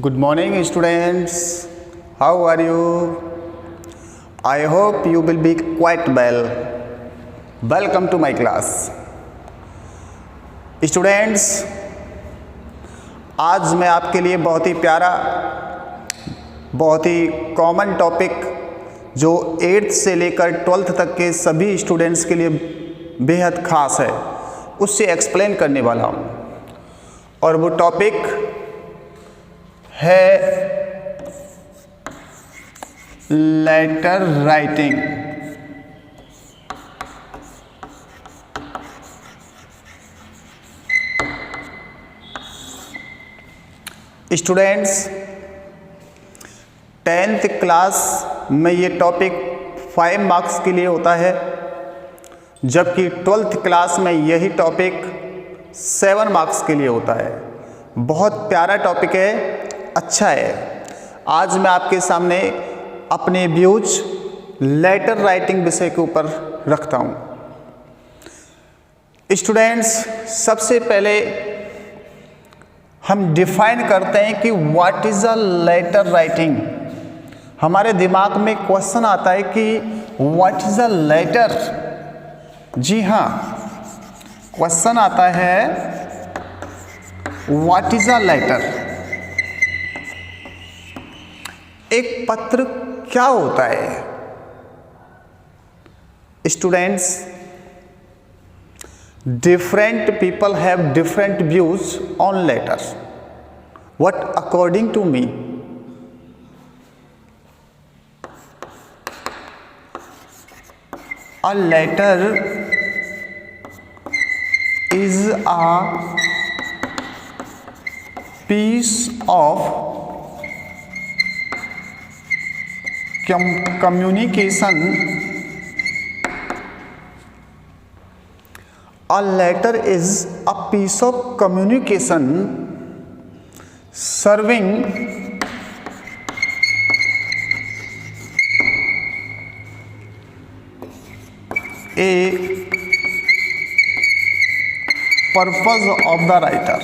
Good morning, students. How are you? I hope you will be quite well. Welcome to my class. Students, आज मैं आपके लिए बहुत ही प्यारा, बहुत ही कॉमन टॉपिक जो 8th से लेकर 12th तक के सभी स्टूडेंट्स के लिए बेहद ख़ास है, उससे एक्सप्लेन करने वाला हूँ। और वो टॉपिक है letter writing. Students, 10th class में ये टॉपिक 5 मार्क्स के लिए होता है, जबकि 12th क्लास में यही टॉपिक 7 मार्क्स के लिए होता है। बहुत प्यारा टॉपिक है, अच्छा है। आज मैं आपके सामने अपने व्यूज लेटर राइटिंग विषय के ऊपर रखता हूँ। स्टूडेंट्स, सबसे पहले हम डिफाइन करते हैं कि what is a letter writing. हमारे दिमाग में क्वेश्चन आता है कि व्हाट इज अ लेटर। जी हाँ, क्वेश्चन आता है व्हाट इज अ लेटर। एक पत्र क्या होता है? Students, different people have different views on letters. What according to me, a letter is a piece of communication. A letter is a piece of communication serving a purpose of the writer.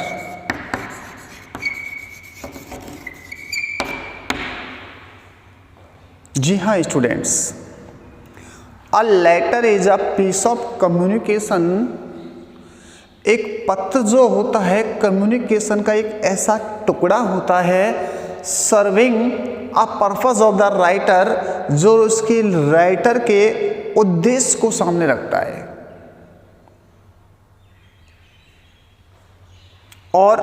जी हाँ students, a letter is a piece of communication. एक पत्र जो होता है communication का एक ऐसा टुकड़ा होता है, serving a purpose of the writer, जो उसके राइटर के उद्देश्य को सामने रखता है। और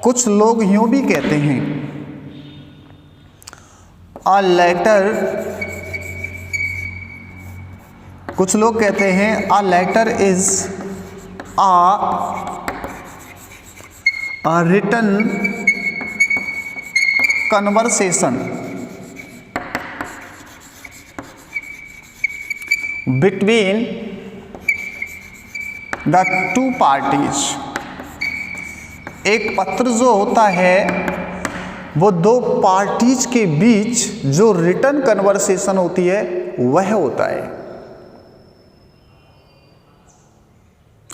कुछ लोग यूं भी कहते हैं, अ लेटर, कुछ लोग कहते हैं a letter is a written conversation between the two parties। एक पत्र जो होता है वो दो पार्टीज के बीच जो रिटन कन्वर्सेशन होती है वह होता है।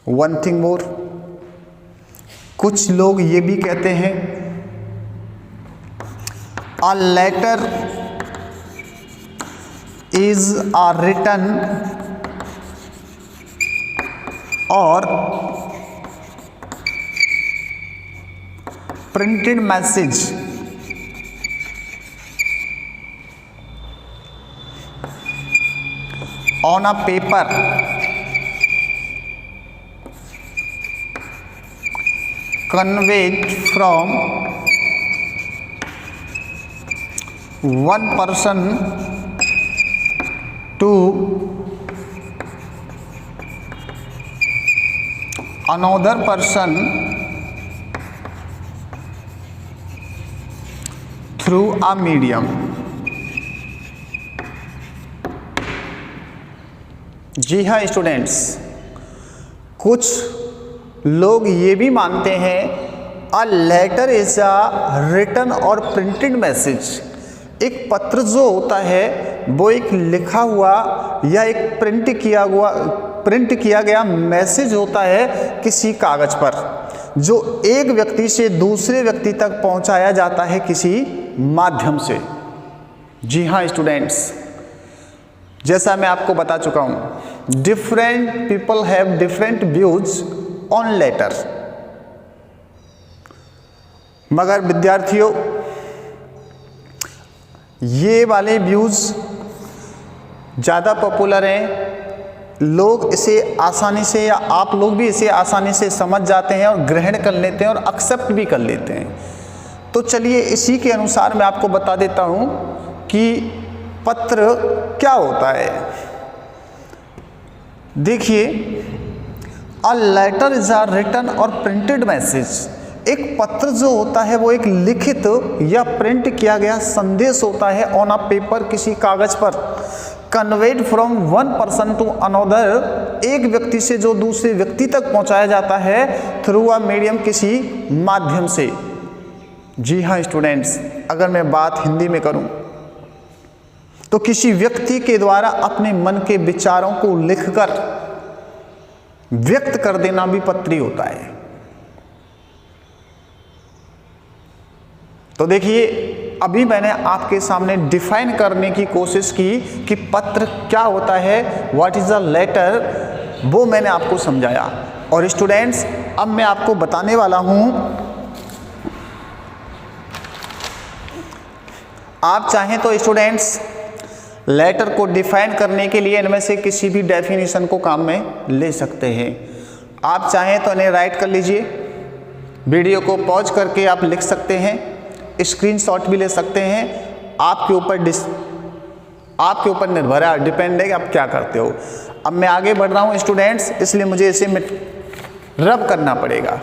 वन थिंग मोर, कुछ लोग ये भी कहते हैं a letter is a written और printed message on a paper conveyed from one person to another person through a medium। जी हाँ स्टूडेंट्स, कुछ लोग ये भी मानते हैं a letter is a written और प्रिंटेड मैसेज। एक पत्र जो होता है वो एक लिखा हुआ या एक प्रिंट किया गया मैसेज होता है किसी कागज पर। जो एक व्यक्ति से दूसरे व्यक्ति तक पहुंचाया जाता है किसी माध्यम से। जी हाँ स्टूडेंट्स, जैसा मैं आपको बता चुका हूं, different people have different views on letter. मगर विद्यार्थियों, ये वाले व्यूज ज़्यादा पॉपुलर हैं, लोग इसे आसानी से, या आप लोग भी इसे आसानी से समझ जाते हैं और ग्रहण कर लेते हैं और एक्सेप्ट भी कर लेते हैं। तो चलिए इसी के अनुसार मैं आपको बता देता हूं कि पत्र क्या होता है। देखिए, a letter is a written और प्रिंटेड मैसेज। एक पत्र जो होता है वो एक लिखित या प्रिंट किया गया संदेश होता है ऑन अ पेपर, किसी कागज पर, conveyed from one person to another, एक व्यक्ति से जो दूसरे व्यक्ति तक पहुंचाया जाता है थ्रू अ मीडियम, किसी माध्यम से। जी हाँ स्टूडेंट्स, अगर मैं बात हिंदी में करूं तो किसी व्यक्ति के द्वारा अपने मन के विचारों को लिखकर व्यक्त कर देना भी पत्री होता है। तो देखिए, अभी मैंने आपके सामने डिफाइन करने की कोशिश की कि पत्र क्या होता है, व्हाट इज अ लेटर, वो मैंने आपको समझाया। और स्टूडेंट्स, अब मैं आपको बताने वाला हूं, आप चाहें तो स्टूडेंट्स लेटर को डिफाइन करने के लिए इनमें से किसी भी डेफिनेशन को काम में ले सकते हैं। आप चाहें तो इन्हें राइट कर लीजिए, वीडियो को पॉज करके आप लिख सकते हैं, स्क्रीनशॉट भी ले सकते हैं, आपके ऊपर निर्भर है, डिपेंड है कि आप क्या करते हो। अब मैं आगे बढ़ रहा हूं स्टूडेंट्स, इसलिए मुझे इसे रब करना पड़ेगा।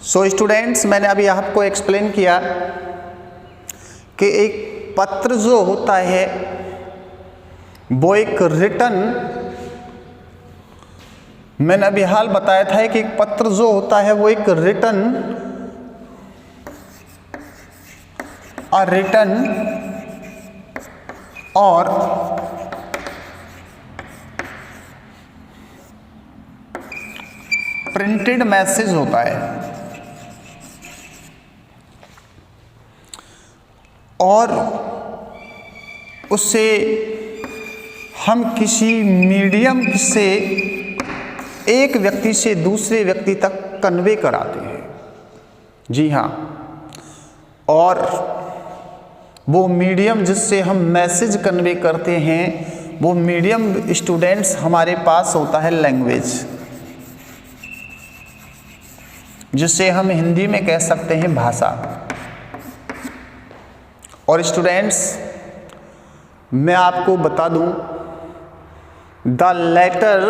सो स्टूडेंट्स, मैंने अभी आपको एक्सप्लेन किया कि एक पत्र जो होता है वो एक रिटन, मैंने अभी हाल बताया था कि एक पत्र जो होता है वो एक रिटन और प्रिंटेड मैसेज होता है। और उससे हम किसी मीडियम से एक व्यक्ति से दूसरे व्यक्ति तक कन्वे कराते हैं। जी हाँ, और वो मीडियम जिससे हम मैसेज कन्वे करते हैं, वो मीडियम स्टूडेंट्स हमारे पास होता है लैंग्वेज, जिसे हम हिंदी में कह सकते हैं भाषा। और स्टूडेंट्स, मैं आपको बता दूं, the letter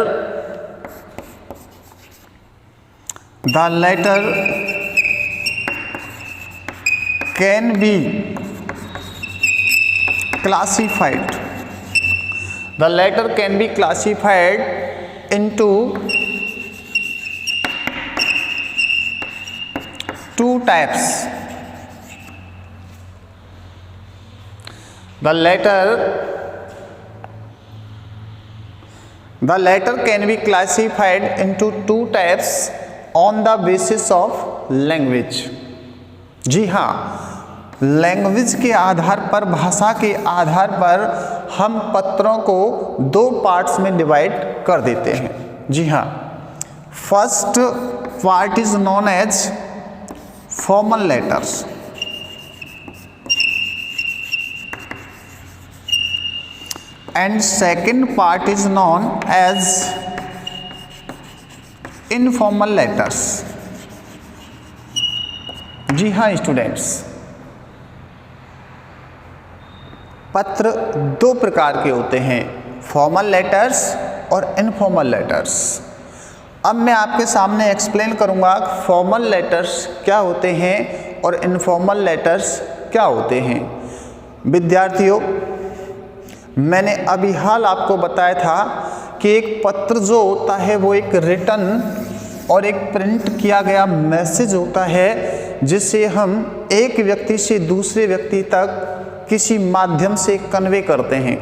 can be classified. The letter can be classified into two types. The letter can be classified into two types on the basis of language. जी हाँ, लैंग्वेज के आधार पर, भाषा के आधार पर हम पत्रों को दो पार्ट्स में डिवाइड कर देते हैं। जी हाँ, first part is known as formal letters, and second part is known as informal letters. जी हाँ स्टूडेंट्स, पत्र दो प्रकार के होते हैं, फॉर्मल लेटर्स और इनफॉर्मल लेटर्स। अब मैं आपके सामने एक्सप्लेन करूंगा फॉर्मल लेटर्स क्या होते हैं और इनफॉर्मल लेटर्स क्या होते हैं। विद्यार्थियों, मैंने अभी हाल आपको बताया था कि एक पत्र जो होता है वो एक रिटन और एक प्रिंट किया गया मैसेज होता है जिसे हम एक व्यक्ति से दूसरे व्यक्ति तक किसी माध्यम से कन्वे करते हैं।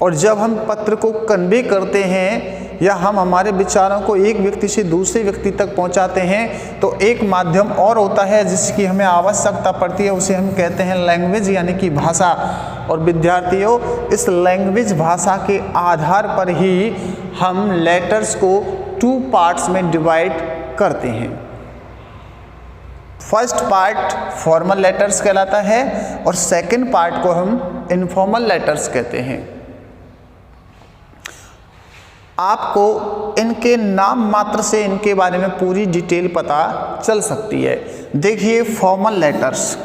और जब हम पत्र को कन्वे करते हैं या हम हमारे विचारों को एक व्यक्ति से दूसरे व्यक्ति तक पहुंचाते हैं तो एक माध्यम और होता है जिसकी हमें आवश्यकता पड़ती है, उसे हम कहते हैं लैंग्वेज यानी कि भाषा। और विद्यार्थियों, इस लैंग्वेज भाषा के आधार पर ही हम लेटर्स को 2 पार्ट्स में डिवाइड करते हैं। फर्स्ट पार्ट फॉर्मल लेटर्स कहलाता है और सेकंड पार्ट को हम इनफॉर्मल लेटर्स कहते हैं। आपको इनके नाम मात्र से इनके बारे में पूरी डिटेल पता चल सकती है। देखिए, फॉर्मल लेटर्स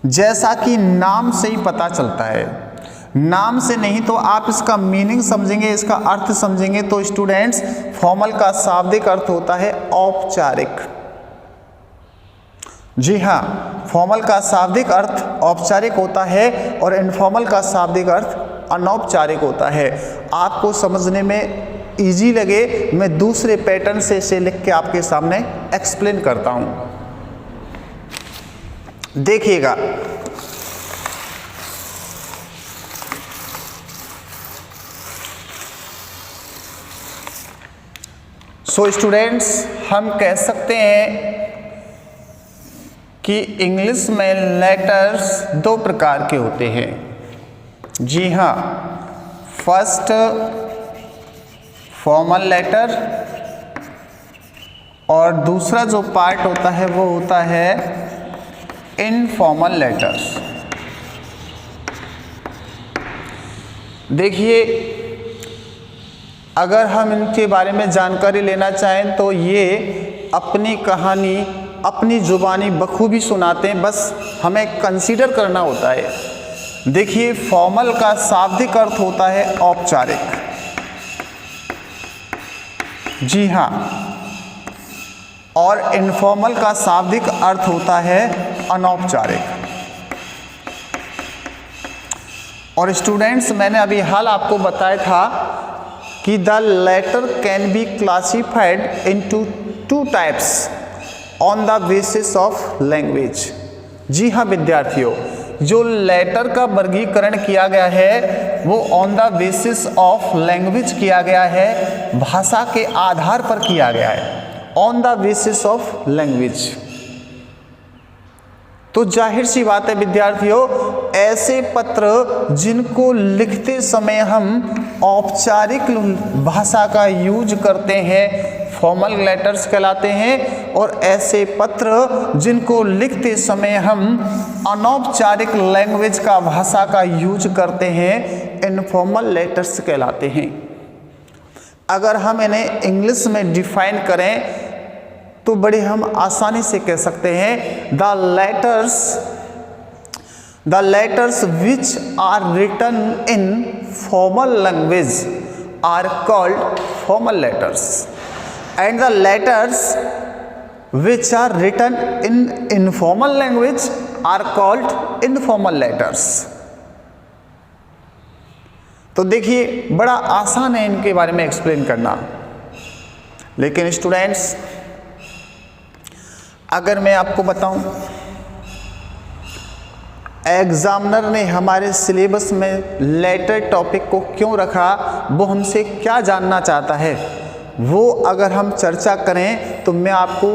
जैसा कि नाम से ही पता चलता है, नाम से नहीं तो आप इसका मीनिंग समझेंगे, इसका अर्थ समझेंगे तो स्टूडेंट्स, फॉर्मल का शाब्दिक अर्थ होता है औपचारिक। जी हाँ, फॉर्मल का शाब्दिक अर्थ औपचारिक होता है और इनफॉर्मल का शाब्दिक अर्थ अनौपचारिक होता है। आपको समझने में इजी लगे, मैं दूसरे पैटर्न से इसे लिख के आपके सामने एक्सप्लेन करता हूं। देखिएगा, सो स्टूडेंट्स, हम कह सकते हैं कि इंग्लिश में लेटर्स 2 प्रकार के होते हैं। जी हाँ, फर्स्ट फॉर्मल लेटर और दूसरा जो पार्ट होता है वो होता है इनफॉर्मल लेटर्स। देखिए, अगर हम इनके बारे में जानकारी लेना चाहें तो ये अपनी कहानी अपनी जुबानी बखूबी सुनाते हैं, बस हमें कंसीडर करना होता है। देखिए, फॉर्मल का शाब्दिक अर्थ होता है औपचारिक। जी हाँ, और इनफॉर्मल का शाब्दिक अर्थ होता है अनौपचारिक। और स्टूडेंट्स, मैंने अभी हाल आपको बताया था कि the letter can be classified into 2 types on the basis of language. जी हाँ विद्यार्थियों, जो लेटर का वर्गीकरण किया गया है वो on the basis of language किया गया है, भाषा के आधार पर किया गया है, on the basis of language. तो जाहिर सी बात है विद्यार्थियों, ऐसे पत्र जिनको लिखते समय हम औपचारिक भाषा का यूज करते हैं फॉर्मल लेटर्स कहलाते हैं, और ऐसे पत्र जिनको लिखते समय हम अनौपचारिक लैंग्वेज का भाषा का यूज करते हैं इनफॉर्मल लेटर्स कहलाते हैं। अगर हम इन्हें इंग्लिश में डिफाइन करें तो बड़े हम आसानी से कह सकते हैं the letters which are written in formal language are called formal letters and the letters which are written in informal language are called informal letters। तो देखिए, बड़ा आसान है इनके बारे में एक्सप्लेन करना, लेकिन स्टूडेंट्स अगर मैं आपको बताऊं, एग्जामिनर ने हमारे सिलेबस में लेटर टॉपिक को क्यों रखा, वो हमसे क्या जानना चाहता है, वो अगर हम चर्चा करें तो मैं आपको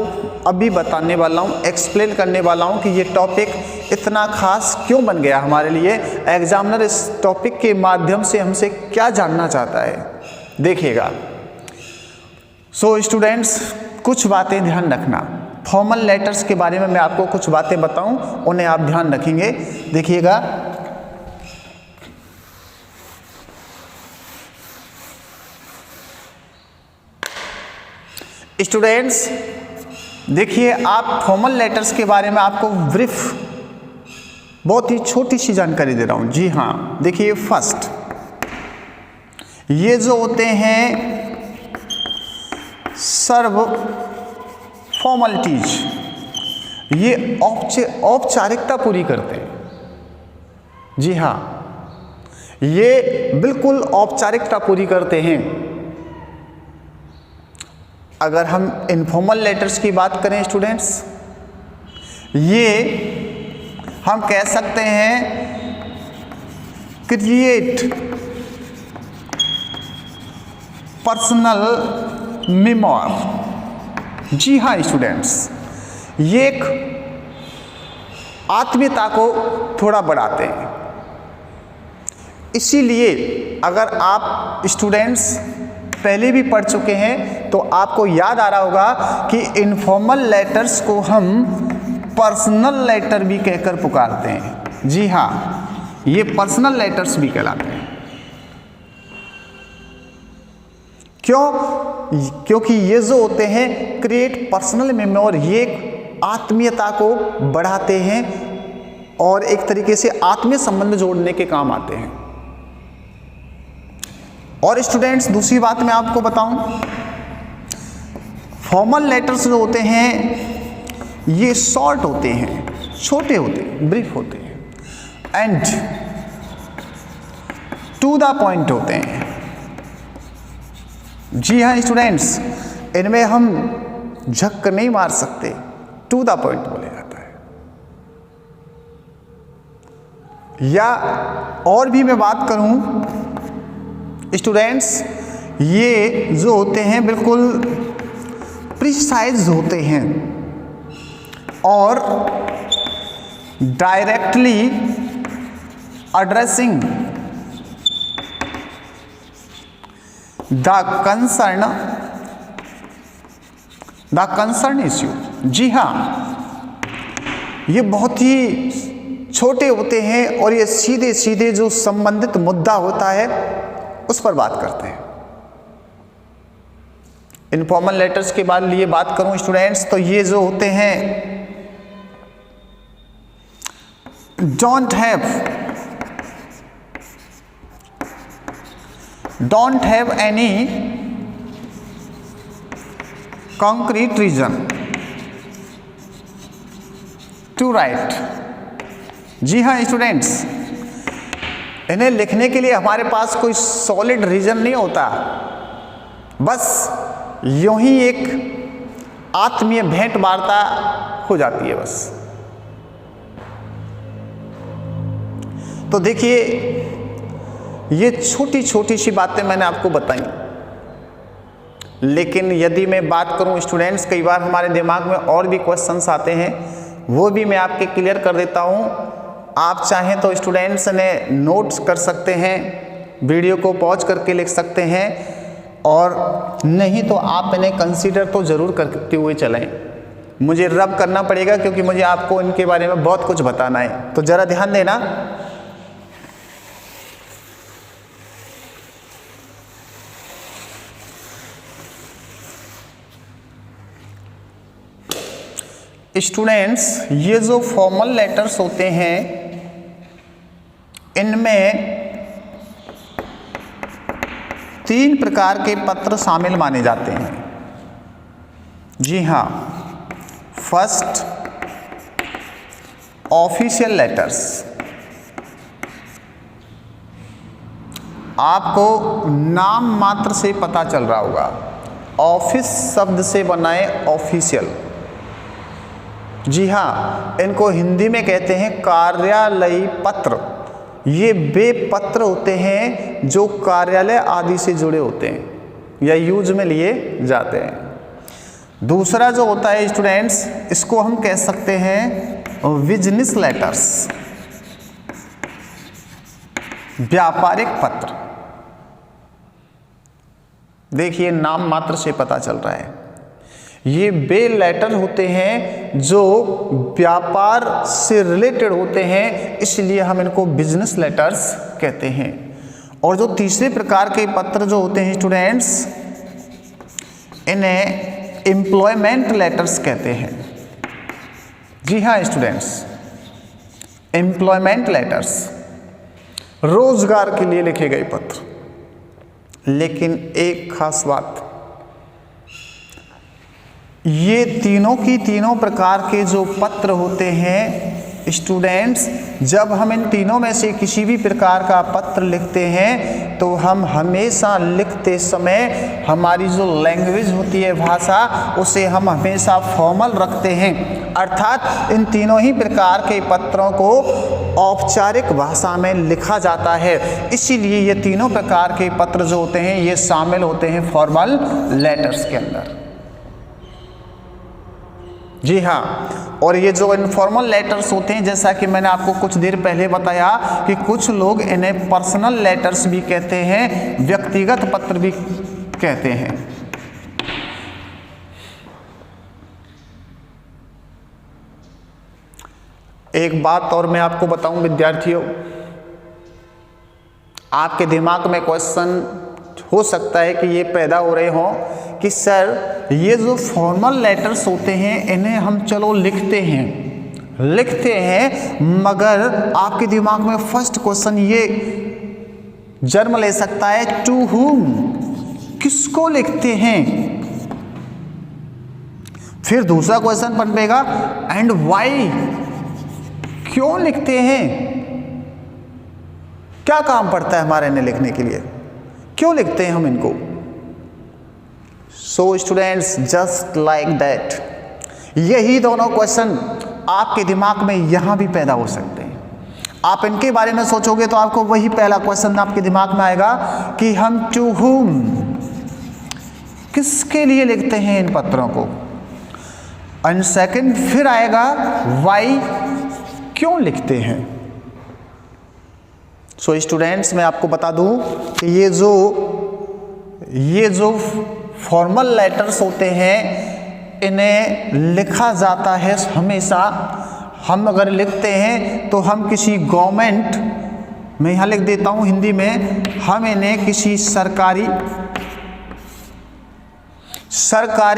अभी बताने वाला हूँ, एक्सप्लेन करने वाला हूँ कि ये टॉपिक इतना खास क्यों बन गया हमारे लिए, एग्जामिनर इस टॉपिक के माध्यम से हमसे क्या जानना चाहता है। देखिएगा, सो स्टूडेंट्स, कुछ बातें ध्यान रखना। फॉर्मल लेटर्स के बारे में मैं आपको कुछ बातें बताऊं, उन्हें आप ध्यान रखेंगे। देखिएगा, स्टूडेंट्स देखिए, आप फॉर्मल लेटर्स के बारे में आपको ब्रीफ बहुत ही छोटी सी जानकारी दे रहा हूं। जी हाँ, देखिए, फर्स्ट ये जो होते हैं सर्व फॉर्मलिटीज, ये औपचारिकता पूरी करते हैं। जी हाँ, ये बिल्कुल औपचारिकता पूरी करते हैं। अगर हम इनफॉर्मल लेटर्स की बात करें स्टूडेंट्स, ये हम कह सकते हैं क्रिएट पर्सनल मेमोर। जी हाँ स्टूडेंट्स, ये एक आत्मीयता को थोड़ा बढ़ाते हैं। इसीलिए अगर आप स्टूडेंट्स पहले भी पढ़ चुके हैं तो आपको याद आ रहा होगा कि इनफॉर्मल लेटर्स को हम पर्सनल लेटर भी कहकर पुकारते हैं। जी हाँ, ये पर्सनल लेटर्स भी कहलाते हैं। क्यों? क्योंकि ये जो होते हैं क्रिएट पर्सनल मेमोर, ये आत्मीयता को बढ़ाते हैं और एक तरीके से आत्मीय संबंध जोड़ने के काम आते हैं। और स्टूडेंट्स दूसरी बात मैं आपको बताऊं, फॉर्मल लेटर्स जो होते हैं ये शॉर्ट होते हैं, छोटे होते हैं, ब्रीफ होते हैं एंड टू द पॉइंट होते हैं। जी हाँ स्टूडेंट्स, इनमें हम झक नहीं मार सकते, टू द पॉइंट बोले जाता है। या और भी मैं बात करूं स्टूडेंट्स, ये जो होते हैं बिल्कुल प्रिसाइज होते हैं और directly addressing the concern issue. जी हाँ, ये बहुत ही छोटे होते हैं और ये सीधे सीधे जो संबंधित मुद्दा होता है उस पर बात करते हैं। इनफॉर्मल लेटर्स के बाद लिए बात करूं स्टूडेंट्स, तो ये जो होते हैं don't have any concrete reason to write। जी हाँ स्टूडेंट्स, इन्हें लिखने के लिए हमारे पास कोई सॉलिड रीजन नहीं होता, बस यूं ही एक आत्मीय भेंट वार्ता हो जाती है बस। तो देखिए, ये छोटी छोटी सी बातें मैंने आपको बताई, लेकिन यदि मैं बात करूं स्टूडेंट्स, कई बार हमारे दिमाग में और भी क्वेश्चंस आते हैं, वो भी मैं आपके क्लियर कर देता हूं। आप चाहें तो स्टूडेंट्स ने नोट्स कर सकते हैं, वीडियो को पॉज करके लिख सकते हैं, और नहीं तो आप इन्हें कंसीडर तो ज़रूर करते हुए चलें। मुझे रब करना पड़ेगा क्योंकि मुझे आपको इनके बारे में बहुत कुछ बताना है, तो ज़रा ध्यान देना। स्टूडेंट्स, ये जो फॉर्मल लेटर्स होते हैं इनमें 3 प्रकार के पत्र शामिल माने जाते हैं। जी हाँ, फर्स्ट ऑफिशियल लेटर्स। आपको नाम मात्र से पता चल रहा होगा, ऑफिस शब्द से बनाए ऑफिशियल। जी हाँ, इनको हिंदी में कहते हैं कार्यालयी पत्र। ये वे पत्र होते हैं जो कार्यालय आदि से जुड़े होते हैं या यूज में लिए जाते हैं। दूसरा जो होता है स्टूडेंट्स, इसको हम कह सकते हैं बिजनेस लेटर्स, व्यापारिक पत्र। देखिए, नाम मात्र से पता चल रहा है, ये वे लेटर होते हैं जो व्यापार से रिलेटेड होते हैं, इसलिए हम इनको बिजनेस लेटर्स कहते हैं। और जो तीसरे प्रकार के पत्र जो होते हैं स्टूडेंट्स, इन्हें एम्प्लॉयमेंट लेटर्स कहते हैं। जी हाँ स्टूडेंट्स, एम्प्लॉयमेंट लेटर्स रोजगार के लिए लिखे गए पत्र। लेकिन एक खास बात, ये तीनों की तीनों प्रकार के जो पत्र होते हैं स्टूडेंट्स, जब हम इन तीनों में से किसी भी प्रकार का पत्र लिखते हैं तो हम हमेशा लिखते समय हमारी जो लैंग्वेज होती है, भाषा, उसे हम हमेशा फॉर्मल रखते हैं। अर्थात इन तीनों ही प्रकार के पत्रों को औपचारिक भाषा में लिखा जाता है। इसीलिए ये तीनों प्रकार के पत्र जो होते हैं ये शामिल होते हैं फॉर्मल लेटर्स के अंदर। जी हाँ, और ये जो इनफॉर्मल लेटर्स होते हैं, जैसा कि मैंने आपको कुछ देर पहले बताया कि कुछ लोग इन्हें पर्सनल लेटर्स भी कहते हैं, व्यक्तिगत पत्र भी कहते हैं। एक बात और मैं आपको बताऊं विद्यार्थियों, आपके दिमाग में क्वेश्चन हो सकता है कि ये पैदा हो रहे हों कि सर ये जो फॉर्मल लेटर्स होते हैं इन्हें हम चलो लिखते हैं, मगर आपके दिमाग में फर्स्ट क्वेश्चन ये जन्म ले सकता है, टू हुम, किसको लिखते हैं। फिर दूसरा क्वेश्चन बनेगा एंड व्हाई, क्यों लिखते हैं, क्या काम पड़ता है हमारे इन्हें लिखने के लिए, क्यों लिखते हैं हम इनको। So students, just like that, यही दोनों क्वेश्चन आपके दिमाग में यहां भी पैदा हो सकते हैं। आप इनके बारे में सोचोगे तो आपको वही पहला क्वेश्चन आपके दिमाग में आएगा कि हम टू हुम, किसके लिए लिखते हैं इन पत्रों को। एंड सेकंड फिर आएगा व्हाई, क्यों लिखते हैं। सो स्टूडेंट्स, मैं आपको बता दूं कि ये जो फॉर्मल लेटर्स होते हैं इन्हें लिखा जाता है हमेशा, हम अगर लिखते हैं तो हम किसी गवर्नमेंट, मैं यहाँ लिख देता हूँ हिंदी में, हम इन्हें किसी सरकारी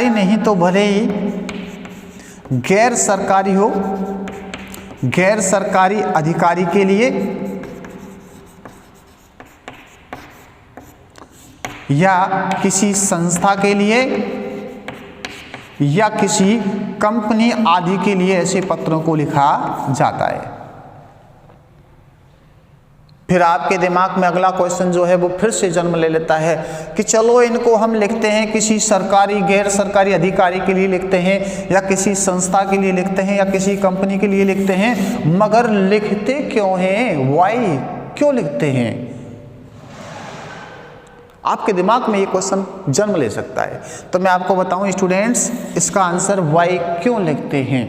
नहीं तो भले ही गैर सरकारी हो, गैर सरकारी अधिकारी के लिए या किसी संस्था के लिए या किसी कंपनी आदि के लिए ऐसे पत्रों को लिखा जाता है। फिर आपके दिमाग में अगला क्वेश्चन जो है वो फिर से जन्म ले लेता है कि चलो इनको हम लिखते हैं किसी सरकारी गैर सरकारी अधिकारी के लिए लिखते हैं या किसी संस्था के लिए लिखते हैं या किसी कंपनी के लिए लिखते हैं, मगर लिखते क्यों हैं, व्हाई, क्यों लिखते हैं। आपके दिमाग में ये क्वेश्चन जन्म ले सकता है। तो मैं आपको बताऊं स्टूडेंट्स, इसका आंसर व्हाई, क्यों लिखते हैं।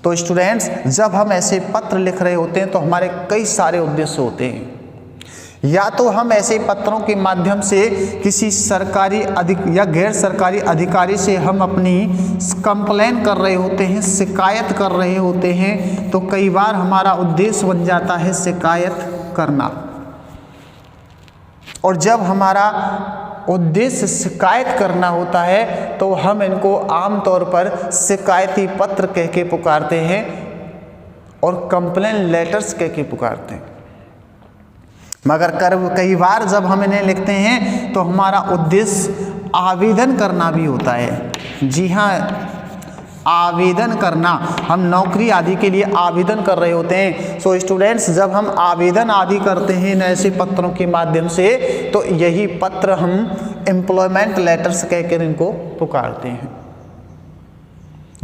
तो स्टूडेंट्स, जब हम ऐसे पत्र लिख रहे होते हैं तो हमारे कई सारे उद्देश्य होते हैं। या तो हम ऐसे पत्रों के माध्यम से किसी सरकारी या गैर सरकारी अधिकारी से हम अपनी कंप्लेन कर रहे होते हैं, शिकायत कर रहे होते हैं, तो कई बार हमारा उद्देश्य बन जाता है शिकायत करना। और जब हमारा उद्देश्य शिकायत करना होता है तो हम इनको आमतौर पर शिकायती पत्र कह के पुकारते हैं और कंप्लेन लेटर्स कह के पुकारते हैं। मगर कई बार जब हम इन्हें लिखते हैं तो हमारा उद्देश्य आवेदन करना भी होता है। जी हाँ, आवेदन करना, हम नौकरी आदि के लिए आवेदन कर रहे होते हैं। सो स्टूडेंट्स, जब हम आवेदन आदि करते हैं ऐसे पत्रों के माध्यम से तो यही पत्र हम एम्प्लॉयमेंट लेटर्स कहकर इनको पुकारते हैं,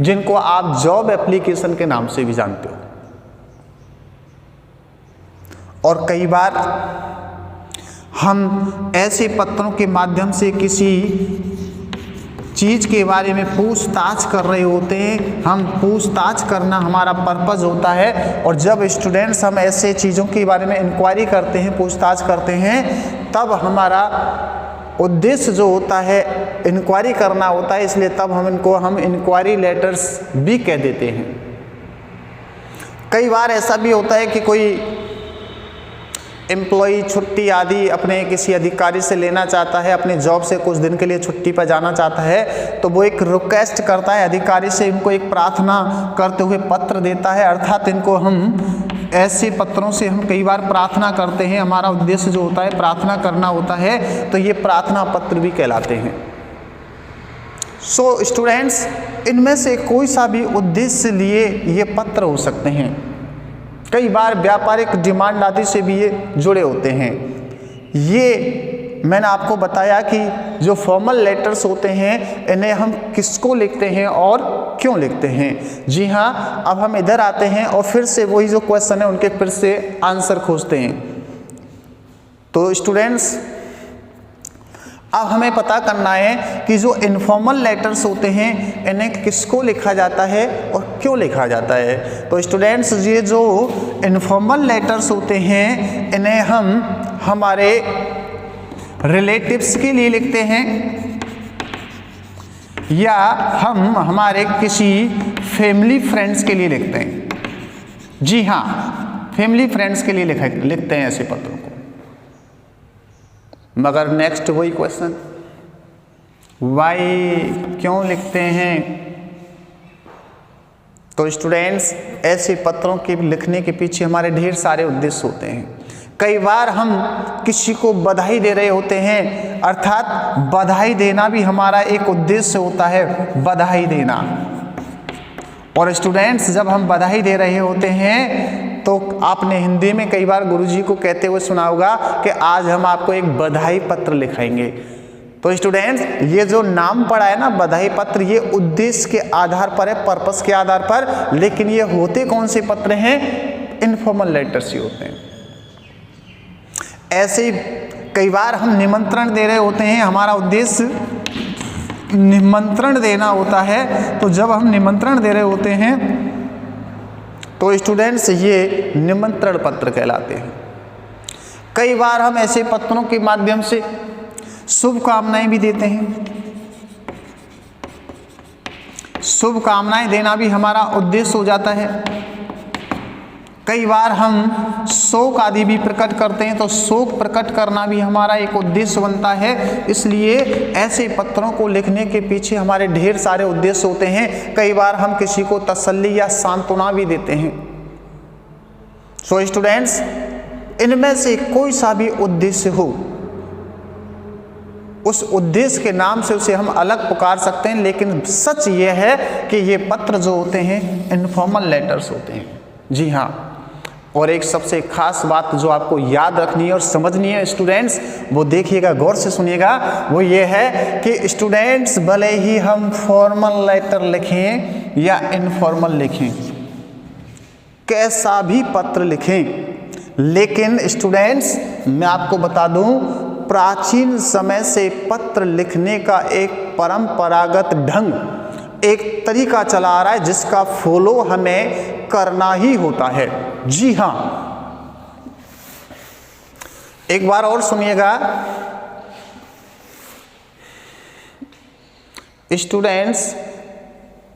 जिनको आप जॉब एप्लीकेशन के नाम से भी जानते हो। और कई बार हम ऐसे पत्रों के माध्यम से किसी चीज़ के बारे में पूछताछ कर रहे होते हैं। हम पूछताछ करना हमारा पर्पज़ होता है। और जब स्टूडेंट्स हम ऐसे चीज़ों के बारे में इंक्वायरी करते हैं, पूछताछ करते हैं, तब हमारा उद्देश्य जो होता है इंक्वायरी करना होता है, इसलिए तब हम इंक्वायरी लेटर्स भी कह देते हैं। कई बार ऐसा भी होता है कि कोई एम्प्लॉई छुट्टी आदि अपने किसी अधिकारी से लेना चाहता है, अपने जॉब से कुछ दिन के लिए छुट्टी पर जाना चाहता है, तो वो एक रिक्वेस्ट करता है अधिकारी से, इनको एक प्रार्थना करते हुए पत्र देता है। अर्थात इनको हम ऐसे पत्रों से हम कई बार प्रार्थना करते हैं, हमारा उद्देश्य जो होता है प्रार्थना करना होता है, तो ये प्रार्थना पत्र भी कहलाते हैं। सो स्टूडेंट्स, इनमें से कोई सा भी उद्देश्य लिए ये पत्र हो सकते हैं। कई बार व्यापारिक डिमांड आदि से भी ये जुड़े होते हैं। ये मैंने आपको बताया कि जो फॉर्मल लेटर्स होते हैं इन्हें हम किसको लिखते हैं और क्यों लिखते हैं। जी हाँ, अब हम इधर आते हैं और फिर से वही जो क्वेश्चन है उनके फिर से आंसर खोजते हैं। तो स्टूडेंट्स, अब हमें पता करना है कि जो इनफॉर्मल लेटर्स होते हैं इन्हें किसको लिखा जाता है और क्यों लिखा जाता है। तो स्टूडेंट्स, ये जो इनफॉर्मल लेटर्स होते हैं इन्हें हम हमारे रिलेटिव्स के लिए लिखते हैं या हम हमारे किसी फैमिली फ्रेंड्स के लिए लिखते हैं। जी हाँ, फैमिली फ्रेंड्स के लिए लिखते हैं ऐसे पत्रों को। मगर नेक्स्ट वही क्वेश्चन, वाई, क्यों लिखते हैं। तो स्टूडेंट्स, ऐसे पत्रों के लिखने के पीछे हमारे ढेर सारे उद्देश्य होते हैं। कई बार हम किसी को बधाई दे रहे होते हैं, अर्थात बधाई देना भी हमारा एक उद्देश्य होता है, बधाई देना। और स्टूडेंट्स, जब हम बधाई दे रहे होते हैं तो आपने हिंदी में कई बार गुरुजी को कहते हुए सुना होगा कि आज हम आपको एक बधाई पत्र लिखाएंगे। तो स्टूडेंट्स, ये जो नाम पड़ा है ना बधाई पत्र, ये उद्देश्य के आधार पर है, पर्पस के आधार पर। लेकिन ये होते कौन से पत्र हैं? इनफॉर्मल लेटर्स ही होते हैं। ऐसे कई बार हम निमंत्रण दे रहे होते हैं, हमारा उद्देश्य निमंत्रण देना होता है। तो जब हम निमंत्रण दे रहे होते हैं तो स्टूडेंट्स ये निमंत्रण पत्र कहलाते हैं। कई बार हम ऐसे पत्रों के माध्यम से शुभकामनाएं भी देते हैं। शुभकामनाएं देना भी हमारा उद्देश्य हो जाता है। कई बार हम शोक आदि भी प्रकट करते हैं, तो शोक प्रकट करना भी हमारा एक उद्देश्य बनता है। इसलिए ऐसे पत्रों को लिखने के पीछे हमारे ढेर सारे उद्देश्य होते हैं। कई बार हम किसी को तसल्ली या सांत्वना भी देते हैं। सो स्टूडेंट्स, इनमें से कोई सा भी उद्देश्य हो, उस उद्देश्य के नाम से उसे हम अलग पुकार सकते हैं। लेकिन सच ये है कि ये पत्र जो होते हैं इनफॉर्मल लेटर्स होते हैं। जी हाँ, और एक सबसे खास बात जो आपको याद रखनी है और समझनी है स्टूडेंट्स, वो देखिएगा, गौर से सुनिएगा। वो ये है कि स्टूडेंट्स, भले ही हम फॉर्मल लेटर लिखें या इनफॉर्मल लिखें, कैसा भी पत्र लिखें, लेकिन स्टूडेंट्स मैं आपको बता दूं, प्राचीन समय से पत्र लिखने का एक परंपरागत ढंग, एक तरीका चला आ रहा है जिसका फॉलो हमें करना ही होता है। जी हाँ, एक बार और सुनिएगा स्टूडेंट्स,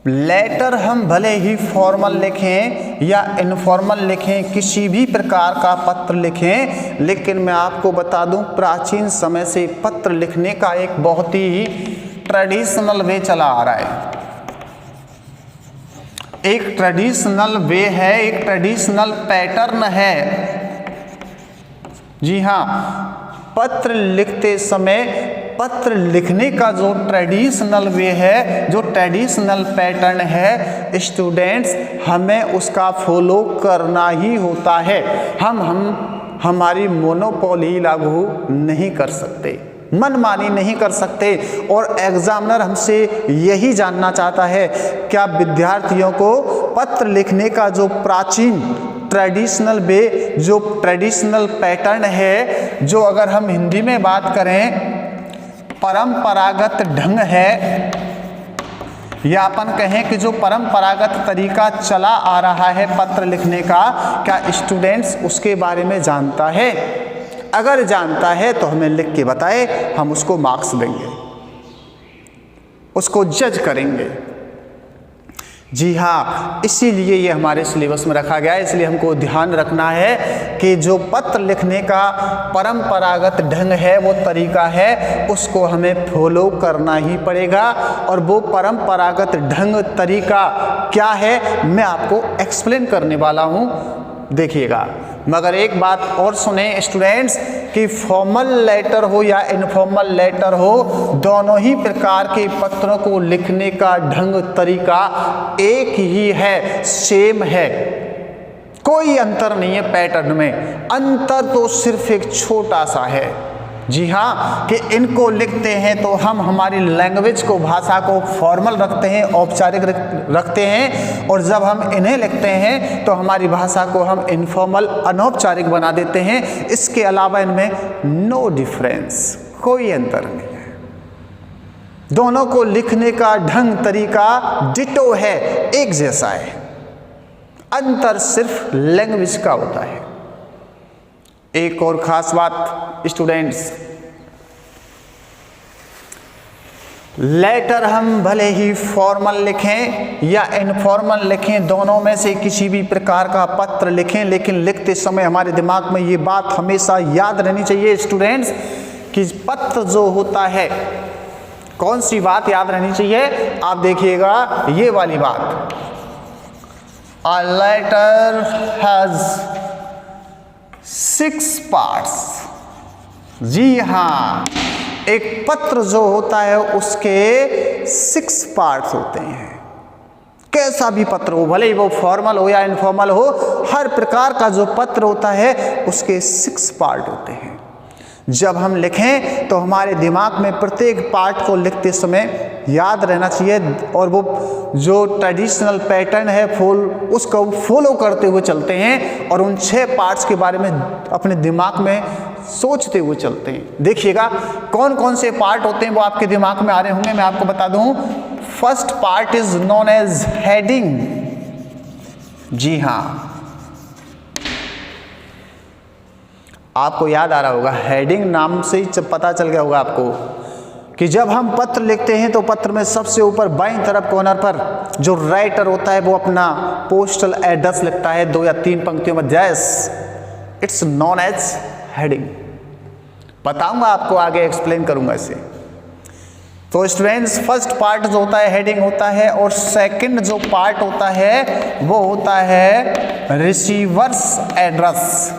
लेटर हम भले ही फॉर्मल लिखें या इनफॉर्मल लिखें, किसी भी प्रकार का पत्र लिखें, लेकिन मैं आपको बता दूं प्राचीन समय से पत्र लिखने का एक बहुत ही ट्रेडिशनल वे चला आ रहा है। एक ट्रेडिशनल वे है, एक ट्रेडिशनल पैटर्न है। जी हाँ, पत्र लिखते समय पत्र लिखने का जो ट्रेडिशनल वे है, जो ट्रेडिशनल पैटर्न है, स्टूडेंट्स हमें उसका फॉलो करना ही होता है। हम हमारी मोनोपोली लागू नहीं कर सकते, मनमानी नहीं कर सकते। और एग्जामिनर हमसे यही जानना चाहता है, क्या विद्यार्थियों को पत्र लिखने का जो प्राचीन ट्रेडिशनल वे, जो ट्रेडिशनल पैटर्न है, जो अगर हम हिंदी में बात करें परंपरागत ढंग है, या अपन कहें कि जो परंपरागत तरीका चला आ रहा है पत्र लिखने का, क्या स्टूडेंट्स उसके बारे में जानता है? अगर जानता है तो हमें लिख के बताए, हम उसको मार्क्स देंगे, उसको जज करेंगे। जी हाँ, इसीलिए ये हमारे सिलेबस में रखा गया है। इसलिए हमको ध्यान रखना है कि जो पत्र लिखने का परंपरागत ढंग है, वो तरीका है, उसको हमें फॉलो करना ही पड़ेगा। और वो परंपरागत ढंग तरीका क्या है मैं आपको एक्सप्लेन करने वाला हूँ, देखिएगा। मगर एक बात और सुने स्टूडेंट्स, कि फॉर्मल लेटर हो या इनफॉर्मल लेटर हो, दोनों ही प्रकार के पत्रों को लिखने का ढंग तरीका एक ही है, सेम है, कोई अंतर नहीं है पैटर्न में। अंतर तो सिर्फ एक छोटा सा है। जी हाँ, कि इनको लिखते हैं तो हम हमारी लैंग्वेज को, भाषा को फॉर्मल रखते हैं, औपचारिक रखते हैं, और जब हम इन्हें लिखते हैं तो हमारी भाषा को हम इनफॉर्मल, अनौपचारिक बना देते हैं। इसके अलावा इनमें नो डिफरेंस, कोई अंतर नहीं है। दोनों को लिखने का ढंग, तरीका डिटो है, एक जैसा है। अंतर सिर्फ लैंग्वेज का होता है। एक और खास बात स्टूडेंट्स, लेटर हम भले ही फॉर्मल लिखें या इनफॉर्मल लिखें, दोनों में से किसी भी प्रकार का पत्र लिखें, लेकिन लिखते समय हमारे दिमाग में ये बात हमेशा याद रहनी चाहिए स्टूडेंट्स कि पत्र जो होता है, कौन सी बात याद रहनी चाहिए, आप देखिएगा ये वाली बात, A letter has 6 parts। जी हाँ, एक पत्र जो होता है उसके 6 पार्ट्स होते हैं। कैसा भी पत्र हो, भले ही वो फॉर्मल हो या इनफॉर्मल हो, हर प्रकार का जो पत्र होता है उसके 6 पार्ट होते हैं। जब हम लिखें तो हमारे दिमाग में प्रत्येक पार्ट को लिखते समय याद रहना चाहिए, और वो जो ट्रेडिशनल पैटर्न है उसको फॉलो करते हुए चलते हैं, और उन 6 पार्ट्स के बारे में अपने दिमाग में सोचते हुए चलते हैं। देखिएगा कौन कौन से पार्ट होते हैं, वो आपके दिमाग में आ रहे होंगे, मैं आपको बता दूं। First part is known as heading. जी हाँ, आपको याद आ रहा होगा, हेडिंग नाम से ही पता चल गया होगा आपको कि जब हम पत्र लिखते हैं तो पत्र में सबसे ऊपर बाईं तरफ कॉर्नर पर जो राइटर होता है वो अपना पोस्टल एड्रेस लिखता है 2 या 3 पंक्तियों में। जैस इट्स नॉन एज हेडिंग। बताऊंगा आपको, आगे एक्सप्लेन करूंगा इसे। तो स्टूडेंट्स, फर्स्ट पार्ट जो होता है हेडिंग होता है, और सेकंड जो पार्ट होता है वो होता है रिसीवर्स एड्रेस।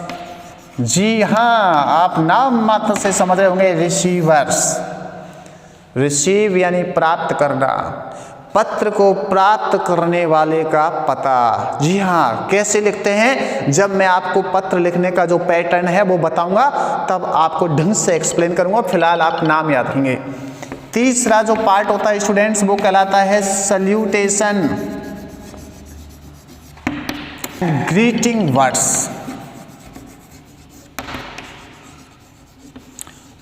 जी हाँ, आप नाम मात्र से समझ रहे होंगे, रिसीवर्स। रिसीव यानी प्राप्त करना, पत्र को प्राप्त करने वाले का पता। जी हाँ, कैसे लिखते हैं, जब मैं आपको पत्र लिखने का जो पैटर्न है वो बताऊंगा, तब आपको ढंग से एक्सप्लेन करूंगा। फिलहाल आप नाम याद रखेंगे। तीसरा जो पार्ट होता है स्टूडेंट्स वो कहलाता है सल्यूटेशन, ग्रीटिंग वर्ड्स।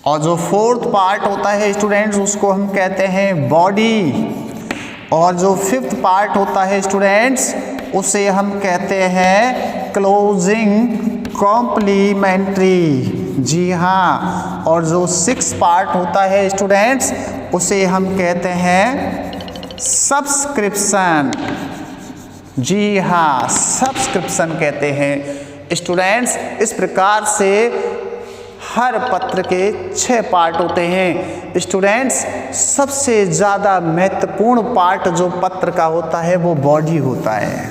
और जो फोर्थ पार्ट होता है स्टूडेंट्स उसको हम कहते हैं बॉडी, और जो फिफ्थ पार्ट होता है स्टूडेंट्स उसे हम कहते हैं क्लोजिंग कॉम्प्लीमेंट्री। जी हाँ, और जो 6 पार्ट होता है स्टूडेंट्स उसे हम कहते हैं सब्सक्रिप्शन। जी हाँ, सब्सक्रिप्शन कहते हैं स्टूडेंट्स। इस प्रकार से हर पत्र के 6 पार्ट होते हैं स्टूडेंट्स। सबसे ज़्यादा महत्वपूर्ण पार्ट जो पत्र का होता है वो बॉडी होता है।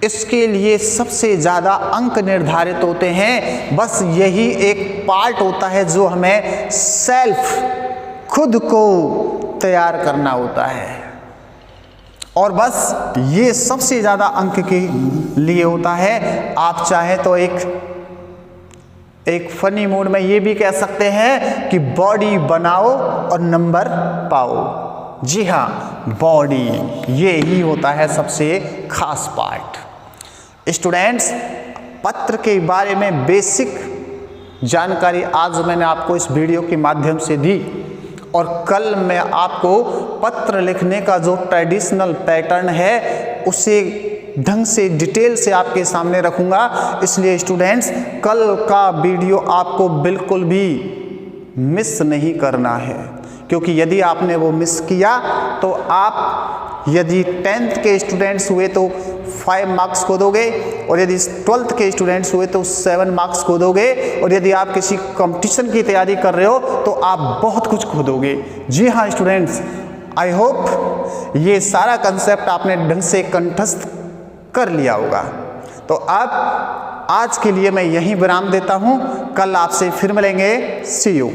इसके लिए सबसे ज़्यादा अंक निर्धारित होते हैं। बस यही एक पार्ट होता है जो हमें सेल्फ, खुद को तैयार करना होता है, और बस ये सबसे ज़्यादा अंक के लिए होता है। आप चाहें तो एक फनी मूड में ये भी कह सकते हैं कि बॉडी बनाओ और नंबर पाओ। जी हाँ, बॉडी ये ही होता है सबसे खास पार्ट। स्टूडेंट्स, पत्र के बारे में बेसिक जानकारी आज मैंने आपको इस वीडियो के माध्यम से दी, और कल मैं आपको पत्र लिखने का जो ट्रेडिशनल पैटर्न है उसे ढंग से डिटेल से आपके सामने रखूंगा। इसलिए स्टूडेंट्स, कल का वीडियो आपको बिल्कुल भी मिस नहीं करना है, क्योंकि यदि आपने वो मिस किया तो आप यदि 10th के स्टूडेंट्स हुए तो 5 मार्क्स खो दोगे, और यदि 12th के स्टूडेंट्स हुए तो 7 मार्क्स खो दोगे, और यदि आप किसी कंपटीशन की तैयारी कर रहे हो तो आप बहुत कुछ खो दोगे। जी हाँ स्टूडेंट्स, आई होप ये सारा कंसेप्ट आपने ढंग से कंठस्थ कर लिया होगा। तो अब आज के लिए मैं यहीं विराम देता हूँ, कल आपसे फिर मिलेंगे। सी यू।